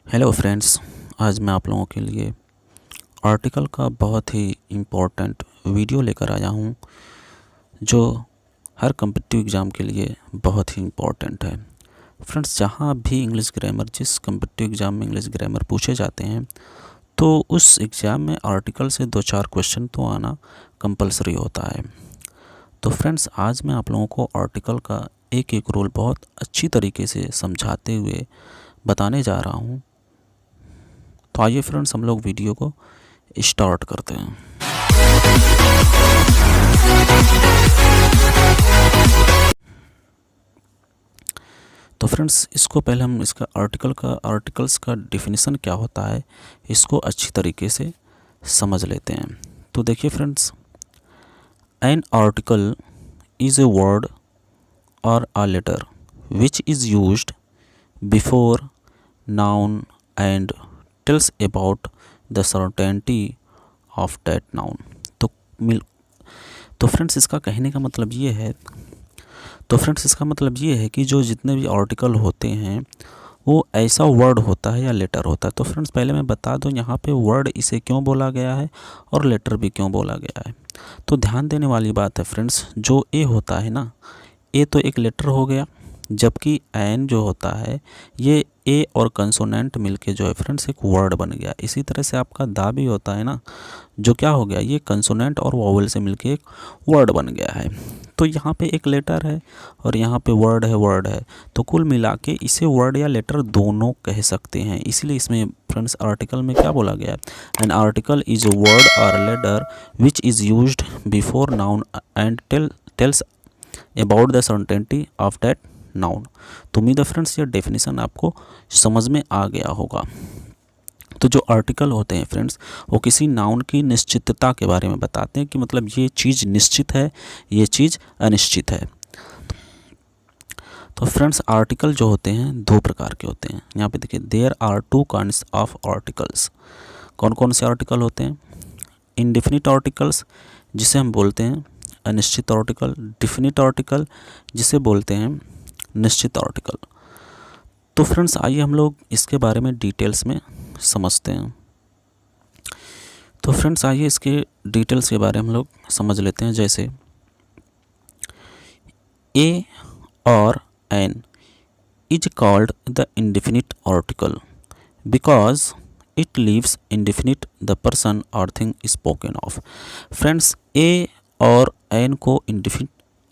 Hello friends, आज मैं आप लोगों के लिए आर्टिकल का बहुत ही इम्पोर्टेंट वीडियो लेकर आया हूँ जो हर कम्पिटिटिव एग्ज़ाम के लिए बहुत ही इम्पोर्टेंट है। फ्रेंड्स, जहाँ भी इंग्लिश ग्रामर जिस कम्पिटिटिव एग्ज़ाम में इंग्लिश ग्रामर पूछे जाते हैं तो उस एग्ज़ाम में आर्टिकल से 2-4 क्वेश्चन तो आना कंपलसरी होता है। तो फ्रेंड्स, आज मैं आप लोगों को आर्टिकल का एक एक रूल बहुत अच्छी तरीके से समझाते हुए बताने जा रहा हूँ। तो आइए फ्रेंड्स, हम लोग वीडियो को स्टार्ट करते हैं। तो फ्रेंड्स, इसको पहले हम इसका आर्टिकल्स का डेफिनेशन क्या होता है इसको अच्छी तरीके से समझ लेते हैं। तो देखिए friends, an article is a word और a letter which is used before noun and tells about the certainty of that noun. तो फ्रेंड्स, इसका कहने का मतलब ये है कि जो जितने भी आर्टिकल होते हैं वो ऐसा वर्ड होता है या लेटर होता है। तो फ्रेंड्स, पहले मैं बता दूं यहाँ पे वर्ड इसे क्यों बोला गया है और लेटर भी क्यों बोला गया है। तो ध्यान देने वाली बात है फ्रेंड्स, जो ए होता है ना, ए तो एक लेटर हो गया, जबकि एन जो होता है ये ए और कंसोनेंट मिलके जो है फ्रेंड्स एक वर्ड बन गया। इसी तरह से आपका दा भी होता है ना, जो क्या हो गया, ये कंसोनेंट और वोवेल से मिलके एक वर्ड बन गया है। तो यहाँ पे एक लेटर है और यहाँ पे वर्ड है, तो कुल मिला के इसे वर्ड या लेटर दोनों कह सकते हैं। इसलिए इसमें फ्रेंड्स आर्टिकल में क्या बोला गया है, an article is a word और letter which is used before noun and tells about the certainty of that noun. तो उम्मीद है फ्रेंड्स ये डेफिनेशन आपको समझ में आ गया होगा। तो जो आर्टिकल होते हैं फ्रेंड्स, वो किसी नाउन की निश्चितता के बारे में बताते हैं कि मतलब ये चीज़ निश्चित है, ये चीज़ अनिश्चित है। तो फ्रेंड्स, आर्टिकल जो होते हैं दो प्रकार के होते हैं। यहाँ पे देखिए, there are two kinds of articles. कौन कौन से आर्टिकल होते हैं? इनडिफिनिट आर्टिकल्स जिसे हम बोलते हैं अनिश्चित आर्टिकल, डिफिनिट आर्टिकल जिसे बोलते हैं निश्चित आर्टिकल। तो फ्रेंड्स, आइए हम लोग इसके बारे में डिटेल्स में समझते हैं। तो फ्रेंड्स, आइए इसके डिटेल्स के बारे में हम लोग समझ लेते हैं। जैसे ए और an is called the indefinite article because it leaves indefinite the person और thing spoken of. Friends, a और एन को इंडिफिनिट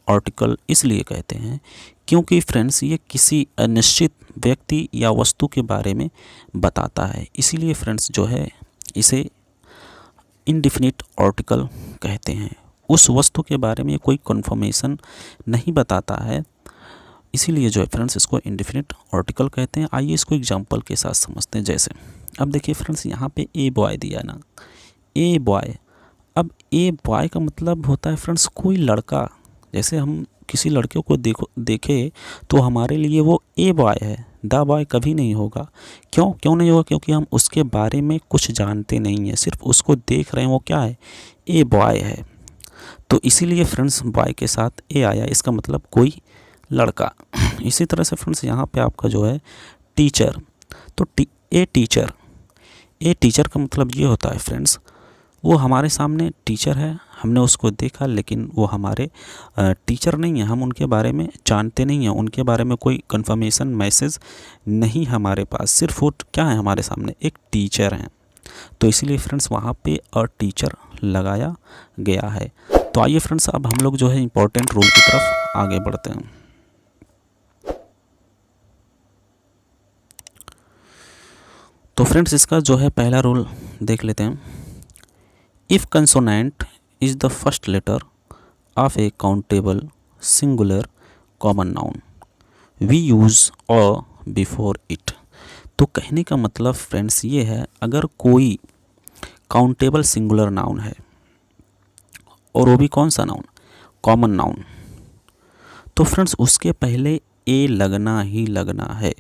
आर्टिकल इसलिए कहते हैं क्योंकि फ्रेंड्स ये किसी अनिश्चित व्यक्ति या वस्तु के बारे में बताता है। इसीलिए फ्रेंड्स जो है इसे इंडिफिनिट आर्टिकल कहते हैं। उस वस्तु के बारे में कोई कंफर्मेशन नहीं बताता है, इसीलिए जो है फ्रेंड्स इसको इंडिफिनिट आर्टिकल कहते हैं। आइए इसको एग्जांपल के साथ समझते हैं। जैसे अब देखिए फ्रेंड्स, यहाँ पे ए बॉय दिया ना, ए बॉय। अब ए बॉय का मतलब होता है फ्रेंड्स कोई लड़का। जैसे हम किसी लड़के को देखे तो हमारे लिए वो ए बॉय है, द बॉय कभी नहीं होगा। क्यों नहीं होगा? क्योंकि हम उसके बारे में कुछ जानते नहीं हैं, सिर्फ उसको देख रहे हैं, वो क्या है, ए बॉय है। तो इसीलिए फ्रेंड्स बॉय के साथ ए आया, इसका मतलब कोई लड़का। इसी तरह से फ्रेंड्स यहाँ पे आपका जो है टीचर, तो ए टीचर का मतलब ये होता है फ्रेंड्स, वो हमारे सामने टीचर है, हमने उसको देखा लेकिन वो हमारे टीचर नहीं है, हम उनके बारे में जानते नहीं हैं, उनके बारे में कोई कंफर्मेशन मैसेज नहीं हमारे पास, सिर्फ वो क्या है हमारे सामने, एक टीचर हैं। तो इसीलिए फ्रेंड्स वहाँ पे अ टीचर लगाया गया है। तो आइए फ्रेंड्स, अब हम लोग जो है इम्पोर्टेंट रूल की तरफ आगे बढ़ते हैं। तो फ्रेंड्स, इसका जो है पहला रूल देख लेते हैं। If consonant is the first letter of a countable singular common noun, we use a before it। तो कहने का मतलब फ्रेंड्स ये है, अगर कोई काउंटेबल सिंगुलर नाउन है और वो भी कौन सा नाउन, कॉमन नाउन, तो फ्रेंड्स उसके पहले ए लगना ही लगना है।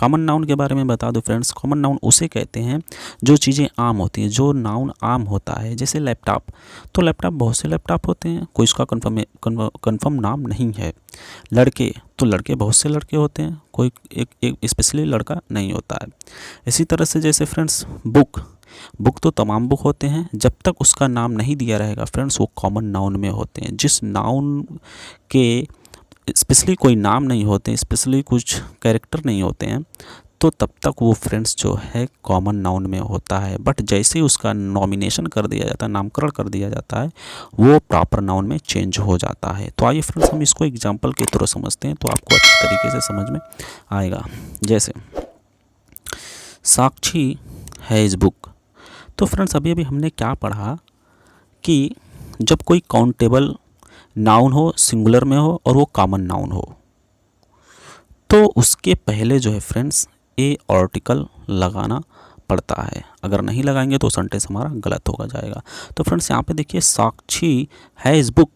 कॉमन नाउन के बारे में बता दो फ्रेंड्स, कॉमन नाउन उसे कहते हैं जो चीज़ें आम होती हैं, जो नाउन आम होता है। जैसे लैपटॉप, तो लैपटॉप बहुत से लैपटॉप होते हैं, कोई इसका कन्फर्म नाम नहीं है। लड़के, तो लड़के बहुत से लड़के होते हैं, कोई एक स्पेशली लड़का नहीं होता है। इसी तरह से जैसे फ्रेंड्स बुक तो तमाम बुक होते हैं, जब तक उसका नाम नहीं दिया रहेगा फ्रेंड्स वो कॉमन नाउन में होते हैं। जिस नाउन के स्पेशली कोई नाम नहीं होते, स्पेशली कुछ कैरेक्टर नहीं होते हैं, तो तब तक वो फ्रेंड्स जो है कॉमन नाउन में होता है। बट जैसे ही उसका नॉमिनेशन कर दिया जाता है, नामकरण कर दिया जाता है, वो प्रॉपर नाउन में चेंज हो जाता है। तो आइए फ्रेंड्स हम इसको एग्जांपल के थ्रू समझते हैं, तो आपको अच्छी तरीके से समझ में आएगा। जैसे साक्षी हैज़ बुक, तो फ्रेंड्स अभी हमने क्या पढ़ा कि जब कोई काउंटेबल नाउन हो, सिंगुलर में हो और वो कॉमन नाउन हो, तो उसके पहले जो है फ्रेंड्स ए आर्टिकल लगाना पड़ता है। अगर नहीं लगाएंगे तो सेंटेंस हमारा गलत होगा जाएगा। तो फ्रेंड्स यहाँ पे देखिए साक्षी हैज़ बुक।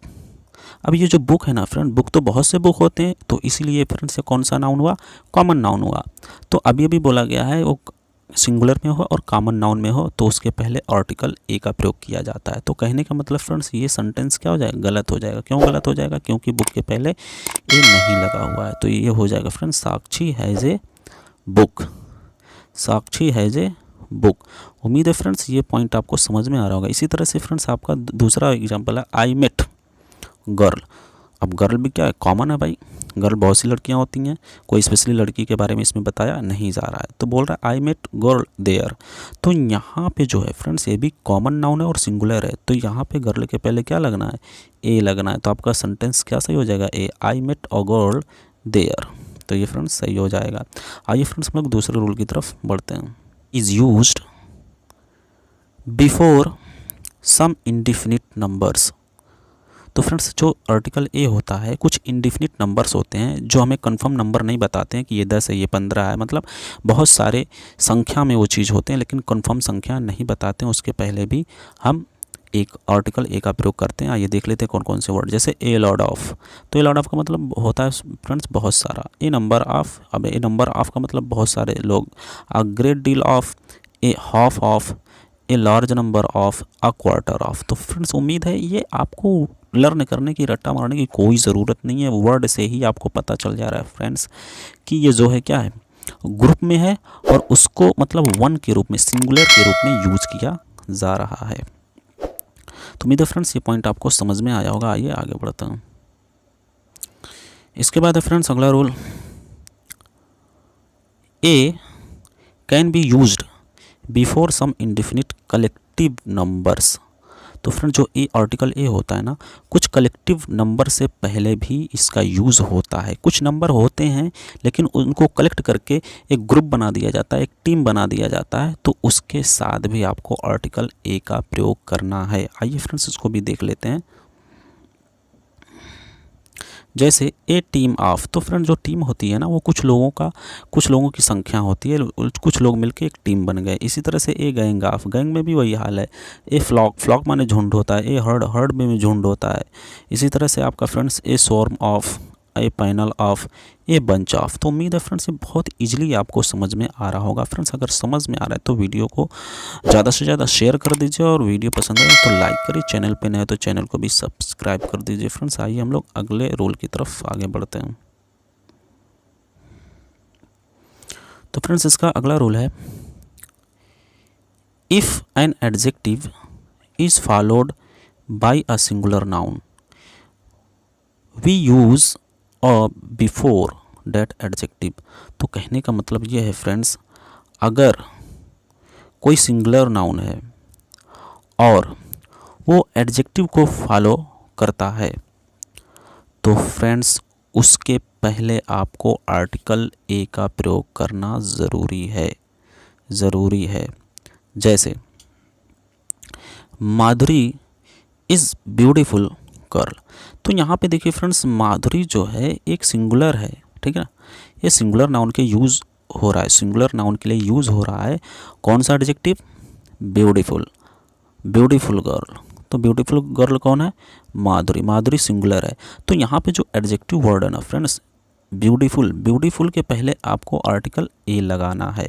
अब ये जो बुक है ना फ्रेंड, बुक तो बहुत से बुक होते हैं, तो इसीलिए फ्रेंड्स ये कौन सा नाउन हुआ, कॉमन नाउन हुआ। तो अभी बोला गया है वो सिंगुलर में हो और कॉमन नाउन में हो, तो उसके पहले आर्टिकल ए का प्रयोग किया जाता है। तो कहने का मतलब फ्रेंड्स ये सेंटेंस क्या हो जाएगा, गलत हो जाएगा। क्यों गलत हो जाएगा, क्योंकि बुक के पहले ए नहीं लगा हुआ है। तो ये हो जाएगा friends Sakshi has a book, Sakshi has a book. उम्मीद है फ्रेंड्स ये पॉइंट आपको समझ में आ रहा होगा। इसी तरह से फ्रेंड्स आपका दूसरा एग्जाम्पल है आई मेट गर्ल। अब गर्ल भी क्या है, कॉमन है भाई, गर्ल बहुत सी लड़कियां होती हैं, कोई स्पेशली लड़की के बारे में इसमें बताया नहीं जा रहा है। तो बोल रहा है आई मेट गर्ल देयर। तो यहाँ पे जो है फ्रेंड्स ये भी कॉमन नाउन है और सिंगुलर है, तो यहाँ पे गर्ल के पहले क्या लगना है, ए लगना है। तो आपका सेंटेंस क्या सही हो जाएगा, A I met a girl there. तो ये फ्रेंड्स सही हो जाएगा। आइए फ्रेंड्स हम लोग दूसरे रूल की तरफ बढ़ते हैं। Is used before some indefinite numbers. तो फ्रेंड्स जो आर्टिकल ए होता है, कुछ इंडिफिनिट नंबर्स होते हैं जो हमें कंफर्म नंबर नहीं बताते हैं कि ये 10 है, ये 15 है, मतलब बहुत सारे संख्या में वो चीज़ होते हैं, लेकिन कंफर्म संख्या नहीं बताते हैं। उसके पहले भी हम एक आर्टिकल ए का प्रयोग करते हैं। आइए देख लेते हैं कौन कौन से वर्ड। जैसे ए लॉर्ड ऑफ, तो ए लॉर्ड ऑफ का मतलब होता है फ्रेंड्स बहुत सारा। ए नंबर ऑफ, अब ए नंबर ऑफ का मतलब बहुत सारे लोग। A great deal of, A half of, a large number of, a quarter of. तो फ्रेंड्स उम्मीद है ये आपको लर्न करने की, रट्टा मारने की कोई ज़रूरत नहीं है, वर्ड से ही आपको पता चल जा रहा है फ्रेंड्स कि ये जो है क्या है, ग्रुप में है और उसको मतलब वन के रूप में, सिंगुलर के रूप में यूज किया जा रहा है। तो उम्मीद है फ्रेंड्स ये पॉइंट आपको समझ में आया होगा। आइए आगे बढ़ते हैं। इसके बाद है फ्रेंड्स अगला rule, a can be used before some indefinite collective numbers. तो फ्रेंड जो ए आर्टिकल ए होता है ना, कुछ कलेक्टिव नंबर से पहले भी इसका यूज़ होता है। कुछ नंबर होते हैं लेकिन उनको कलेक्ट करके एक ग्रुप बना दिया जाता है, एक टीम बना दिया जाता है, तो उसके साथ भी आपको आर्टिकल ए का प्रयोग करना है। आइए फ्रेंड्स इसको भी देख लेते हैं। जैसे ए टीम ऑफ, तो फ्रेंड जो टीम होती है ना वो कुछ लोगों की संख्या होती है, कुछ लोग मिलके एक टीम बन गए। इसी तरह से ए गैंग ऑफ, गैंग में भी वही हाल है। ए फ्लॉक, फ्लॉक माने झुंड होता है। ए हर्ड, हर्ड में भी झुंड होता है। इसी तरह से आपका friends A swarm of, A panel of, a bunch of. तो उम्मीद है फ्रेंड्स ये बहुत इजीली आपको समझ में आ रहा होगा। फ्रेंड्स अगर समझ में आ रहा है तो वीडियो को ज़्यादा से ज़्यादा शेयर कर दीजिए और वीडियो पसंद आए तो लाइक करिए। चैनल पे नए हो तो चैनल को भी सब्सक्राइब कर दीजिए। फ्रेंड्स आइए हम लोग अगले रूल की तरफ आगे बढ़ते हैं। तो फ्रेंड्स इसका अगला रूल है, if an adjective is followed by a singular noun we use before that adjective. तो कहने का मतलब ये है फ्रेंड्स, अगर कोई सिंगुलर नाउन है और वो एडजेक्टिव को फॉलो करता है तो फ्रेंड्स उसके पहले आपको आर्टिकल ए का प्रयोग करना ज़रूरी है। जैसे माधुरी इज़ ब्यूटीफुल गर्ल। तो यहाँ पे देखिए फ्रेंड्स माधुरी जो है एक सिंगुलर है, ठीक है ना, ये सिंगुलर नाउन के यूज़ हो रहा है, सिंगुलर नाउन के लिए यूज़ हो रहा है कौन सा एडजेक्टिव, ब्यूटीफुल, ब्यूटीफुल गर्ल। तो ब्यूटीफुल गर्ल कौन है, माधुरी, माधुरी सिंगुलर है। तो यहाँ पे जो एडजेक्टिव वर्ड है ना फ्रेंड्स ब्यूटीफुल, ब्यूटीफुल के पहले आपको आर्टिकल ए लगाना है।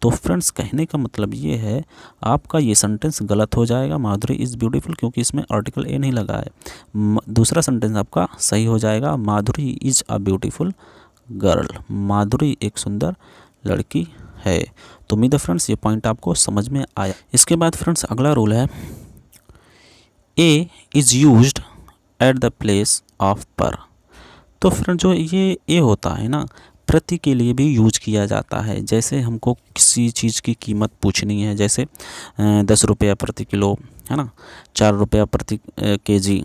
तो फ्रेंड्स कहने का मतलब ये है, आपका ये सेंटेंस गलत हो जाएगा, माधुरी इज़ ब्यूटीफुल, क्योंकि इसमें आर्टिकल ए नहीं लगा है। दूसरा सेंटेंस आपका सही हो जाएगा, माधुरी इज़ अ ब्यूटीफुल गर्ल, माधुरी एक सुंदर लड़की है। तो उम्मीद है फ्रेंड्स ये पॉइंट आपको समझ में आया। इसके बाद फ्रेंड्स अगला रूल है, A is used at the place of पर। तो फ्रेंड जो ये ए होता है ना, प्रति के लिए भी यूज किया जाता है। जैसे हमको किसी चीज़ की कीमत पूछनी है, जैसे 10 रुपया प्रति किलो, है ना, 4 रुपया प्रति केजी।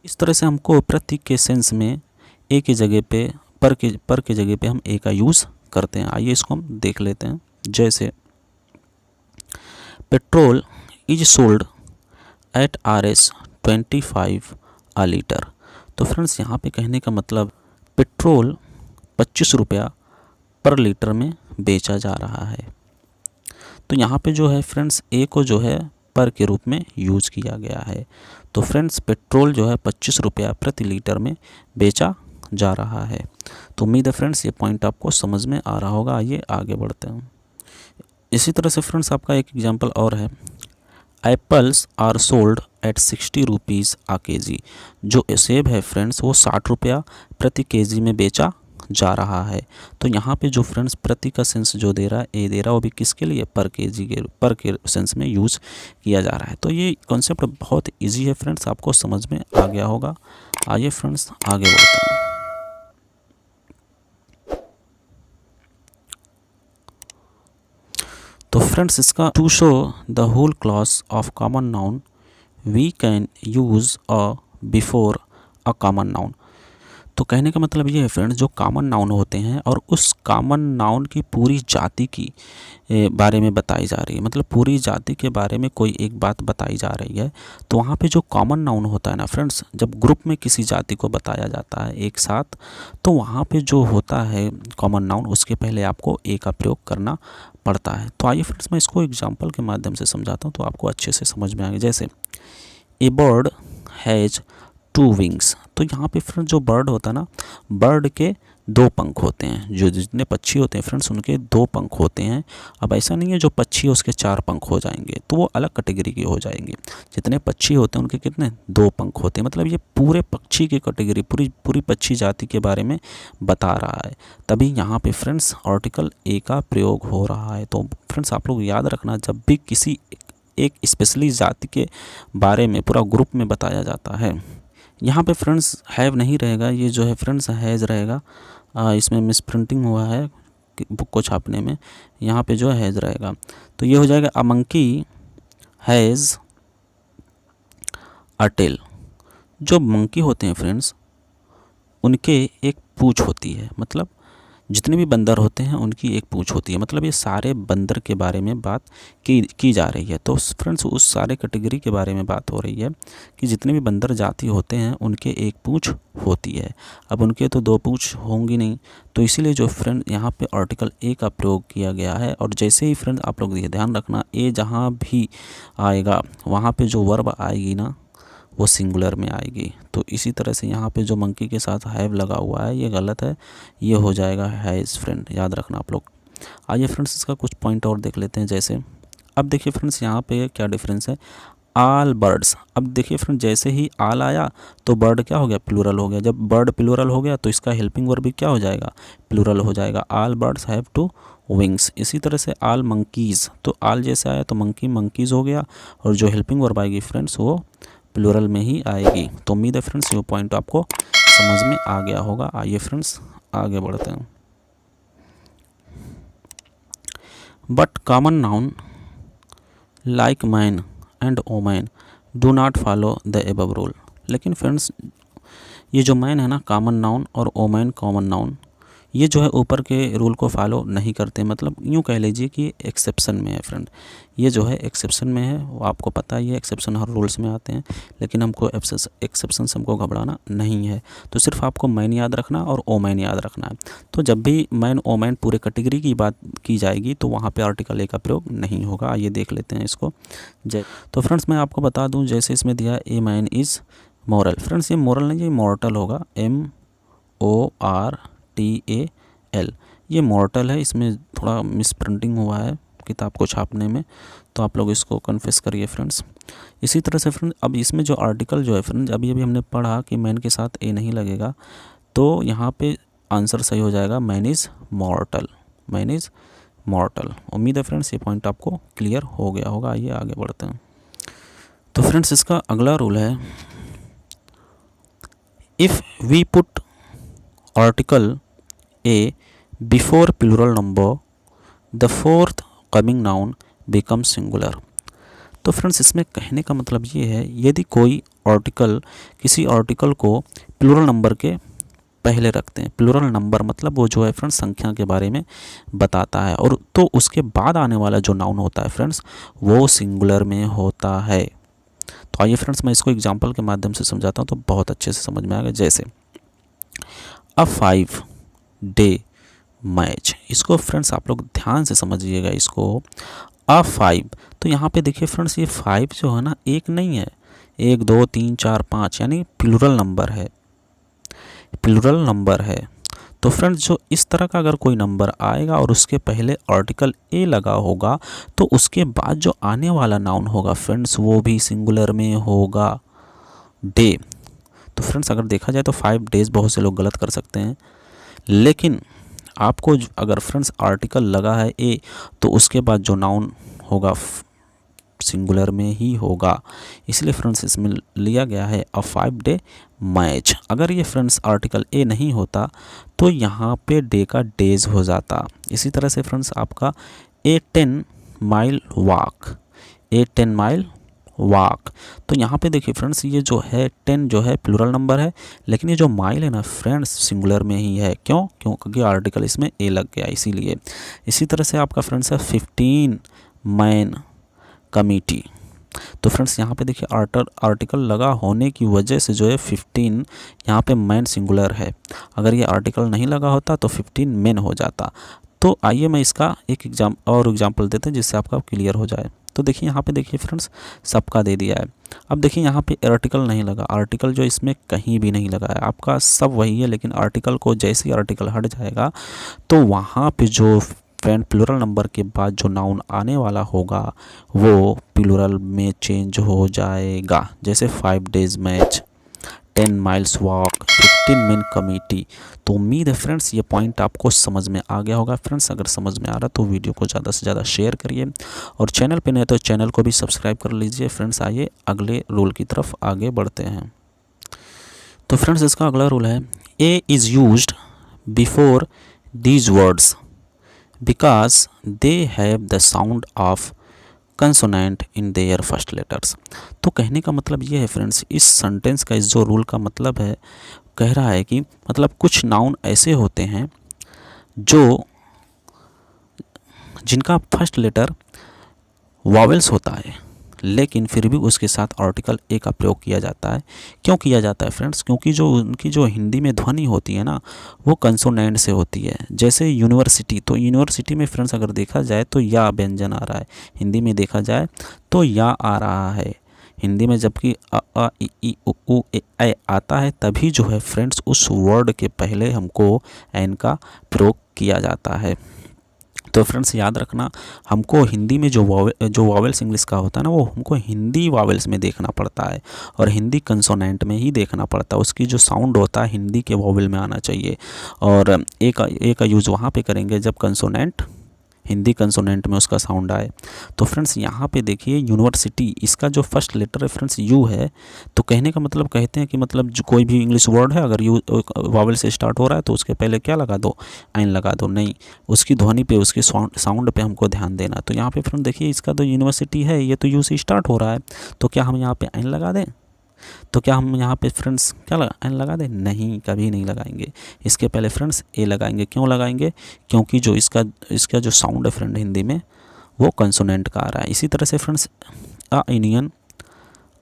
इस तरह से हमको प्रति के सेंस में ए की जगह पे पर के जगह पे हम ए का यूज़ करते हैं। आइए इसको हम देख लेते हैं। जैसे petrol is sold at Rs 25 a litre. तो फ्रेंड्स यहाँ पे कहने का मतलब पेट्रोल 25 रुपया पर लीटर में बेचा जा रहा है। तो यहाँ पे जो है फ्रेंड्स ए को जो है पर के रूप में यूज़ किया गया है। तो फ्रेंड्स पेट्रोल जो है 25 रुपया प्रति लीटर में बेचा जा रहा है। तो उम्मीद है फ्रेंड्स ये पॉइंट आपको समझ में आ रहा होगा। आइए आगे बढ़ते हैं। इसी तरह से फ्रेंड्स आपका एक एग्जांपल और है, apples are sold at 60 rupees a KG. जो सेब है फ्रेंड्स वो 60 रुपया प्रति केजी में बेचा जा रहा है। तो यहाँ पे जो फ्रेंड्स प्रति का सेंस जो दे रहा है ए दे रहा है, वो भी किसके लिए, पर केजी के पर के सेंस में यूज़ किया जा रहा है। तो ये कॉन्सेप्ट बहुत इजी है फ्रेंड्स, आपको समझ में आ गया होगा। आइए फ्रेंड्स आगे बढ़ते हैं। तो फ्रेंड्स इसका to show the whole clause of common noun we can use a before a common noun. तो कहने का मतलब ये है फ्रेंड्स, जो कॉमन नाउन होते हैं और उस कॉमन नाउन की पूरी जाति की बारे में बताई जा रही है, मतलब पूरी जाति के बारे में कोई एक बात बताई जा रही है। तो वहाँ पे जो कॉमन नाउन होता है ना फ्रेंड्स, जब ग्रुप में किसी जाति को बताया जाता है एक साथ, तो वहाँ पे जो होता है कॉमन नाउन, उसके पहले आपको ए का प्रयोग करना पड़ता है। तो आइए फ्रेंड्स मैं इसको एग्जाम्पल के माध्यम से समझाता हूँ, तो आपको अच्छे से समझ में आएगा। जैसे ए बर्ड हैज़ 2 विंग्स। तो यहाँ पे फ्रेंड्स जो बर्ड होता है ना, बर्ड के 2 पंख होते हैं। जो जितने पक्षी होते हैं फ्रेंड्स उनके 2 पंख होते हैं। अब ऐसा नहीं है जो पक्षी है उसके 4 पंख हो जाएंगे, तो वो अलग कैटेगरी के हो जाएंगे। जितने पक्षी होते हैं उनके कितने 2 पंख होते हैं। मतलब ये पूरे पक्षी की कैटेगरी, पूरी पक्षी जाति के बारे में बता रहा है। तभी यहाँ पे फ्रेंड्स आर्टिकल ए का प्रयोग हो रहा है। तो फ्रेंड्स आप लोग याद रखना, जब भी किसी एक स्पेशली जाति के बारे में पूरा ग्रुप में बताया जाता है, यहाँ पे फ्रेंड्स हैव नहीं रहेगा, ये जो है फ्रेंड्स हैज़ रहेगा। इसमें मिस प्रिंटिंग हुआ है बुक को छापने में, यहाँ पे जो है हैज़ रहेगा। तो ये हो जाएगा a monkey has a tail. जो मंकी होते हैं फ्रेंड्स उनके एक पूँछ होती है, मतलब जितने भी बंदर होते हैं उनकी एक पूँछ होती है। मतलब ये सारे बंदर के बारे में बात की जा रही है। तो फ्रेंड्स उस सारे कैटेगरी के बारे में बात हो रही है कि जितने भी बंदर जाति होते हैं उनके एक पूँछ होती है। अब उनके तो 2 पूँछ होंगी नहीं, तो इसीलिए जो फ्रेंड यहाँ पे आर्टिकल ए का प्रयोग किया गया है। और जैसे ही फ्रेंड आप लोग ये ध्यान रखना, ए जहाँ भी आएगा वहाँ पे जो वर्ब आएगी ना वो सिंगुलर में आएगी। तो इसी तरह से यहाँ पे जो मंकी के साथ हैव लगा हुआ है ये गलत है, ये हो जाएगा हैज़ फ्रेंड, याद रखना आप लोग। आइए फ्रेंड्स इसका कुछ पॉइंट और देख लेते हैं। जैसे अब देखिए फ्रेंड्स यहाँ पे क्या डिफरेंस है, आल बर्ड्स। अब देखिए फ्रेंड जैसे ही आल आया तो बर्ड क्या हो गया, प्लूरल हो गया। जब बर्ड प्लूरल हो गया तो इसका हेल्पिंग वर्ब भी क्या हो जाएगा, प्लूरल हो जाएगा। आल बर्ड्स हैव 2 विंग्स। इसी तरह से आल मंकीज़, तो आल जैसे आया तो मंकी मंकीज़ हो गया, और जो हेल्पिंग वर्ब आएगी फ्रेंड्स वो प्लूरल में ही आएगी। तो उम्मीद है फ्रेंड्स ये पॉइंट आपको समझ में आ गया होगा। आइए फ्रेंड्स आगे बढ़ते हैं। But common noun like man and women do not follow the above rule. लेकिन फ्रेंड्स ये जो मैन है ना कॉमन नाउन, और वोमेन कॉमन नाउन, ये जो है ऊपर के रूल को फॉलो नहीं करते। मतलब यूँ कह लीजिए कि एक्सेप्शन में है फ्रेंड, ये जो है एक्सेप्शन में है। वो आपको पता ही है एक्सेप्शन हर रूल्स में आते हैं, लेकिन हमको एक्सेप्शन से हमको घबराना नहीं है। तो सिर्फ आपको मैन याद रखना और ओमैन याद रखना है। तो जब भी मैन ओमैन पूरे कैटेगरी की बात की जाएगी तो वहाँ पे आर्टिकल ए का प्रयोग नहीं होगा। ये देख लेते हैं इसको। तो फ्रेंड्स मैं आपको बता दूँ, जैसे इसमें दिया a man is moral. Friends ये मोरल नहीं, ये मॉर्टल होगा, MORTAL। MORTAL। ये मॉर्टल है, इसमें थोड़ा मिस प्रिंटिंग हुआ है किताब को छापने में, तो आप लोग इसको कन्फेस करिए फ्रेंड्स। इसी तरह से फ्रेंड्स अब इसमें जो आर्टिकल जो है फ्रेंड्स, अभी अभी हमने पढ़ा कि मैन के साथ ए नहीं लगेगा, तो यहाँ पे आंसर सही हो जाएगा मैन इज़ मॉर्टल। Man is मॉर्टल। उम्मीद है फ्रेंड्स ये पॉइंट आपको क्लियर हो गया होगा। आइए आगे बढ़ते हैं। तो फ्रेंड्स इसका अगला रूल है, if we put article a before plural number the forthcoming noun become singular. तो फ्रेंड्स इसमें कहने का मतलब ये है, यदि कोई आर्टिकल किसी आर्टिकल को प्लूरल नंबर के पहले रखते हैं, प्लूरल नंबर मतलब वो जो है फ्रेंड्स संख्या के बारे में बताता है, और तो उसके बाद आने वाला जो नाउन होता है फ्रेंड्स वो सिंगुलर में होता है। तो आइए फ्रेंड्स मैं इसको एग्जांपल के माध्यम से समझाता हूँ तो बहुत अच्छे से समझ में आएगा। जैसे अ 5 डे मैच, इसको फ्रेंड्स आप लोग ध्यान से समझिएगा इसको। अ 5, तो यहाँ पे देखिए फ्रेंड्स ये 5 जो है ना एक नहीं है, 1 2 3 4 5 यानी प्लूरल नंबर है, प्लूरल नंबर है। तो फ्रेंड्स जो इस तरह का अगर कोई नंबर आएगा और उसके पहले आर्टिकल ए लगा होगा तो उसके बाद जो आने वाला नाउन होगा फ्रेंड्स वो भी सिंगुलर में होगा, डे। तो फ्रेंड्स अगर देखा जाए तो 5 डेज बहुत से लोग गलत कर सकते हैं, लेकिन आपको अगर फ्रेंड्स आर्टिकल लगा है ए तो उसके बाद जो नाउन होगा सिंगुलर में ही होगा, इसलिए फ्रेंड्स इसमें लिया गया है अ 5 डे मैच। अगर ये फ्रेंड्स आर्टिकल ए नहीं होता तो यहाँ पे डे का डेज हो जाता। इसी तरह से फ्रेंड्स आपका ए 10 माइल वॉक, ए 10 माइल वॉक, तो यहाँ पे देखिए फ्रेंड्स ये जो है 10 जो है प्लूरल नंबर है, लेकिन ये जो माइल है ना फ्रेंड्स सिंगुलर में ही है। क्यों? क्योंकि आर्टिकल इसमें ए लग गया इसीलिए। इसी तरह से आपका फ्रेंड्स है 15 मैन कमेटी, तो फ्रेंड्स यहाँ पे देखिए आर्टिकल लगा होने की वजह से जो है 15 यहाँ पे मैन सिंगुलर है, अगर ये आर्टिकल नहीं लगा होता तो 15 मैन हो जाता। तो आइए मैं इसका एक एग्जाम्पल देते हैं जिससे आपका क्लियर हो जाए। तो देखिए यहाँ पे देखिए फ्रेंड्स सबका दे दिया है। अब देखिए यहाँ पे आर्टिकल नहीं लगा, आर्टिकल जो इसमें कहीं भी नहीं लगा है, आपका सब वही है, लेकिन आर्टिकल को जैसे ही आर्टिकल हट जाएगा तो वहाँ पे जो फ्रेंड प्लूरल नंबर के बाद जो नाउन आने वाला होगा वो प्लूरल में चेंज हो जाएगा। जैसे 5 days match, 10 miles walk, 15 man committee. तो उम्मीद है फ्रेंड्स ये पॉइंट आपको समझ में आ गया होगा। फ्रेंड्स अगर समझ में आ रहा तो वीडियो को ज़्यादा से ज़्यादा शेयर करिए, और चैनल पे नहीं तो चैनल को भी सब्सक्राइब कर लीजिए। फ्रेंड्स आइए अगले रूल की तरफ आगे बढ़ते हैं। तो फ्रेंड्स इसका अगला रूल है, A is used before these words because they have the sound of consonant in their first letters। तो कहने का मतलब ये है फ्रेंड्स, इस सेंटेंस का, इस जो रूल का मतलब है, कह रहा है कि मतलब कुछ नाउन ऐसे होते हैं जो जिनका फर्स्ट लेटर वॉवेल्स होता है, लेकिन फिर भी उसके साथ आर्टिकल ए का प्रयोग किया जाता है। क्यों किया जाता है फ्रेंड्स? क्योंकि जो उनकी जो हिंदी में ध्वनि होती है ना वो कंसोनेंट से होती है। जैसे यूनिवर्सिटी, तो यूनिवर्सिटी में फ्रेंड्स अगर देखा जाए तो या व्यंजन आ रहा है, हिंदी में देखा जाए तो या आ रहा है हिंदी में, जबकि अ आ इ ई उ ऊ ए ऐ आता है तभी जो है फ्रेंड्स उस वर्ड के पहले हमको एन का प्रयोग किया जाता है। तो फ्रेंड्स याद रखना, हमको हिंदी में जो वॉवेल्स इंग्लिश का होता है ना वो हमको हिंदी वॉवेल्स में देखना पड़ता है, और हिंदी कंसोनेंट में ही देखना पड़ता है। उसकी जो साउंड होता है हिंदी के वॉवेल में आना चाहिए, और ए का यूज़ वहाँ पे करेंगे जब कंसोनेंट हिंदी कंसोनेंट में उसका साउंड आए। तो फ्रेंड्स यहाँ पे देखिए यूनिवर्सिटी, इसका जो फर्स्ट लेटर है फ्रेंड्स यू है, तो कहने का मतलब कहते हैं कि मतलब जो कोई भी इंग्लिश वर्ड है अगर यू वावल से स्टार्ट हो रहा है तो उसके पहले क्या लगा दो, आइन लगा दो। नहीं, उसकी ध्वनि पे, उसकी साउंड पे हमको ध्यान देना। तो यहाँ पे फ्रेंड देखिए इसका तो यूनिवर्सिटी है, ये तो यू से स्टार्ट हो रहा है, तो क्या हम यहाँ पे आइन लगा दें? तो क्या हम यहाँ पे फ्रेंड्स क्या एन लगा दें? नहीं, कभी नहीं लगाएंगे। इसके पहले फ्रेंड्स ए लगाएंगे। क्यों लगाएंगे? क्योंकि जो इसका जो साउंड है फ्रेंड हिंदी में वो कंसोनेंट का आ रहा है। इसी तरह से friends a Indian,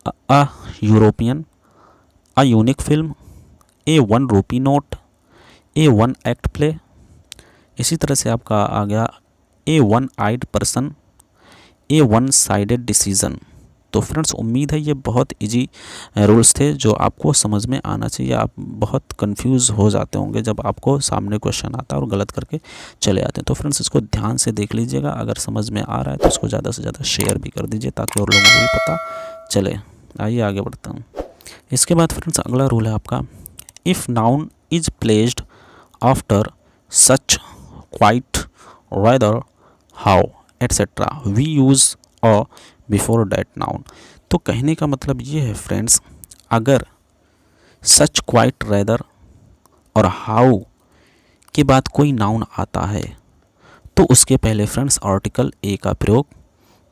a European, a unique film, A 1 rupee note, A 1 act play. इसी तरह से आपका आ गया ए 1 आइड पर्सन, ए 1 साइडेड डिसीजन। तो फ्रेंड्स उम्मीद है ये बहुत इजी रूल्स थे जो आपको समझ में आना चाहिए। आप बहुत कंफ्यूज हो जाते होंगे जब आपको सामने क्वेश्चन आता है और गलत करके चले आते हैं। तो फ्रेंड्स इसको ध्यान से देख लीजिएगा, अगर समझ में आ रहा है तो इसको ज़्यादा से ज़्यादा शेयर भी कर दीजिए ताकि और लोगों को भी पता चले। आइए आगे बढ़ता हूँ। इसके बाद फ्रेंड्स अगला रूल है आपका, if noun is placed after such, quite, rather, how etcetera we use a before that noun. तो कहने का मतलब ये है फ्रेंड्स, अगर सच, क्वाइट, रादर और हाउ के बाद कोई नाउन आता है तो उसके पहले फ्रेंड्स आर्टिकल ए का प्रयोग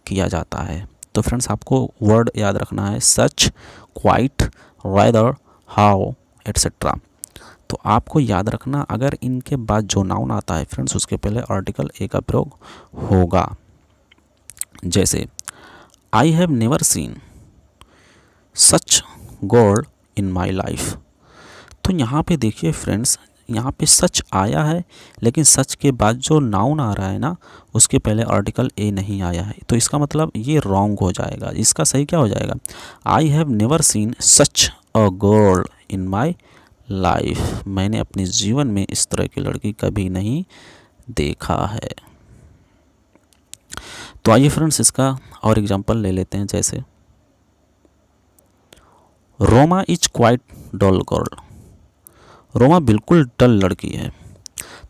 किया जाता है। तो फ्रेंड्स आपको वर्ड याद रखना है, सच, क्वाइट, रादर, हाउ एटसेट्रा। तो आपको याद रखना, अगर इनके बाद जो नाउन आता है फ्रेंड्स उसके पहले आर्टिकल ए का प्रयोग होगा। जैसे I have never seen such God in my life. तो यहाँ पे देखिए फ्रेंड्स, यहाँ पे सच आया है लेकिन सच के बाद जो नाउन आ रहा है ना उसके पहले आर्टिकल ए नहीं आया है, तो इसका मतलब ये रॉन्ग हो जाएगा। इसका सही क्या हो जाएगा, I have never seen such a girl in my life. मैंने अपने जीवन में इस तरह की लड़की कभी नहीं देखा है। तो आइए फ्रेंड्स इसका और एग्जांपल ले लेते हैं। जैसे Roma is quite dull girl. Roma बिल्कुल डल लड़की है।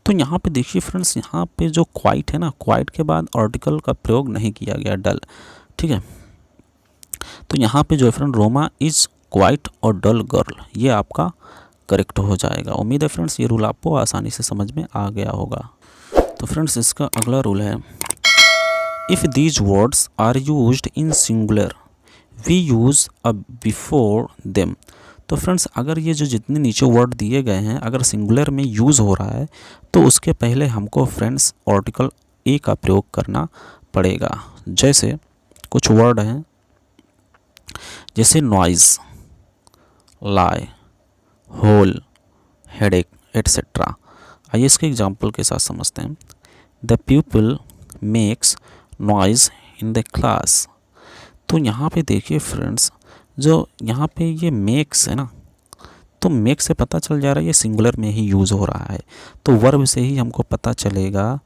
तो यहाँ पे देखिए फ्रेंड्स, यहाँ पे जो क्वाइट है ना, क्वाइट के बाद आर्टिकल का प्रयोग नहीं किया गया, डल, ठीक है। तो यहाँ पे जो है फ्रेंड रोमा इज क्वाइट और डल गर्ल, ये आपका करेक्ट हो जाएगा। उम्मीद है फ्रेंड्स ये रूल आपको आसानी से समझ में आ गया होगा। तो फ्रेंड्स इसका अगला रूल है, if these words are used in singular we use a before them. तो फ्रेंड्स अगर ये जो जितने नीचे वर्ड दिए गए हैं अगर सिंगुलर में यूज़ हो रहा है तो उसके पहले हमको फ्रेंड्स आर्टिकल ए का प्रयोग करना पड़ेगा। जैसे कुछ वर्ड हैं, जैसे नॉइज़, लाई, होल, हेडेक एटसेट्रा। आइए इसके एग्जाम्पल के साथ समझते हैं। The people makes noise in the class. तो यहाँ पे देखिए फ्रेंड्स, जो यहाँ पे ये मेक्स है ना, तो मेक से पता चल जा रहा है ये सिंगुलर में ही यूज़ हो रहा है। तो वर्ब से ही हमको पता चलेगा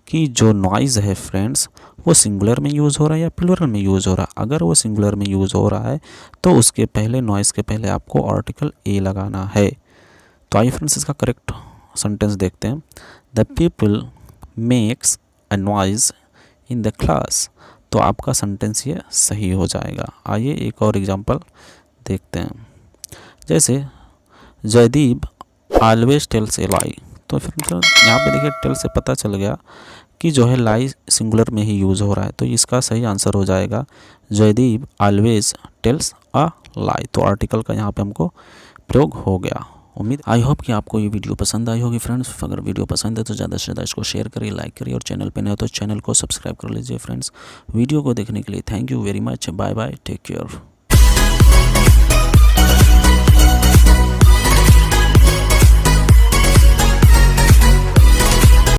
कि जो नॉइज़ है फ्रेंड्स वो सिंगुलर में यूज़ हो रहा है या प्लूरल में यूज़ हो रहा है। अगर वो सिंगुलर में यूज़ हो रहा है तो उसके पहले, नॉइज़ के पहले आपको आर्टिकल ए लगाना है। तो आइए फ्रेंड्स इसका करेक्ट सेंटेंस देखते हैं। The people makes a noise in the class. तो आपका सेंटेंस ये सही हो जाएगा। आइए एक और एग्जांपल देखते हैं। जैसे जयदीप ऑलवेज टेल्स ए लाई। तो फिर यहाँ पे देखिए टेल से पता चल गया कि जो है लाई सिंगुलर में ही यूज़ हो रहा है, तो इसका सही आंसर हो जाएगा जयदीप ऑलवेज टेल्स अ लाई। तो आर्टिकल का यहाँ पे हमको प्रयोग हो गया। उम्मीद आई होप कि आपको ये वीडियो पसंद आई होगी फ्रेंड्स। अगर वीडियो पसंद है तो ज़्यादा से ज़्यादा इसको शेयर करिए, लाइक करिए और चैनल पे नए हो तो चैनल को सब्सक्राइब कर लीजिए फ्रेंड्स। वीडियो को देखने के लिए thank you very much. Bye bye, take care.